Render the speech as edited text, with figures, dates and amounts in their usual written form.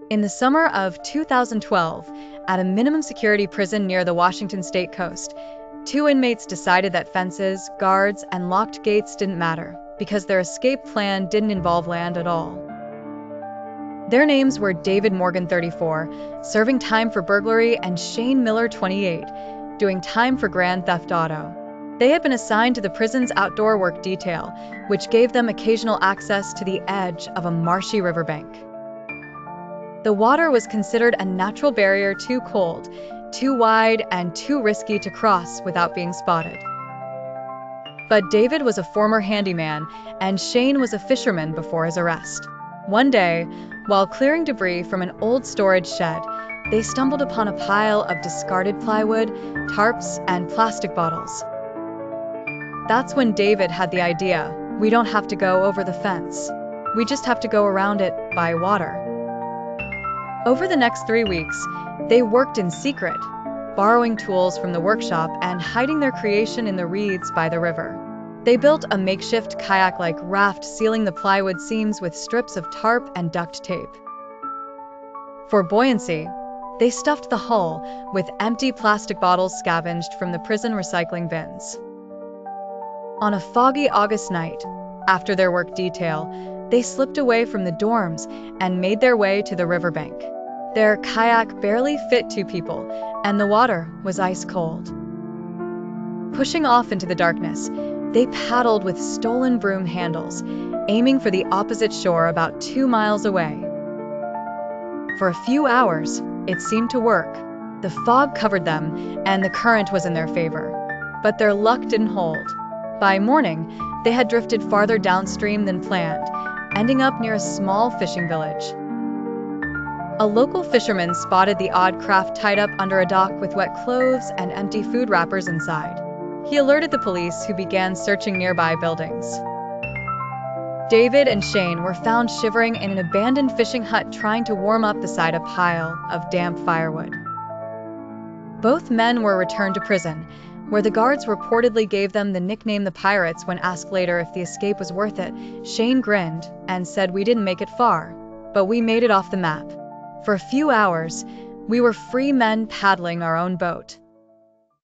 In the summer of 2012, at a minimum security prison near the Washington state coast, two inmates decided that fences, guards, and locked gates didn't matter because their escape plan didn't involve land at all. Their names were David Morgan, 34, serving time for burglary, and Shane Miller, 28, doing time for grand theft auto. They had been assigned to the prison's outdoor work detail, which gave them occasional access to the edge of a marshy riverbank. The water was considered a natural barrier too cold, too wide, and too risky to cross without being spotted. But David was a former handyman, and Shane was a fisherman before his arrest. One day, while clearing debris from an old storage shed, they stumbled upon a pile of discarded plywood, tarps, and plastic bottles. That's when David had the idea: we don't have to go over the fence. We just have to go around it by water. Over the next 3 weeks, they worked in secret, borrowing tools from the workshop and hiding their creation in the reeds by the river. They built a makeshift kayak-like raft, sealing the plywood seams with strips of tarp and duct tape. For buoyancy, they stuffed the hull with empty plastic bottles scavenged from the prison recycling bins. On a foggy August night, after their work detail, they slipped away from the dorms and made their way to the riverbank. Their kayak barely fit 2 people, and the water was ice cold. Pushing off into the darkness, they paddled with stolen broom handles, aiming for the opposite shore about 2 miles away. For a few hours, it seemed to work. The fog covered them, and the current was in their favor. But their luck didn't hold. By morning, they had drifted farther downstream than planned, ending up near a small fishing village. A local fisherman spotted the odd craft tied up under a dock with wet clothes and empty food wrappers inside. He alerted the police, who began searching nearby buildings. David and Shane were found shivering in an abandoned fishing hut, trying to warm up beside a pile of damp firewood. Both men were returned to prison, where the guards reportedly gave them the nickname the Pirates. When asked later if the escape was worth it, Shane grinned and said, "We didn't make it far, but we made it off the map. For a few hours, we were free men paddling our own boat."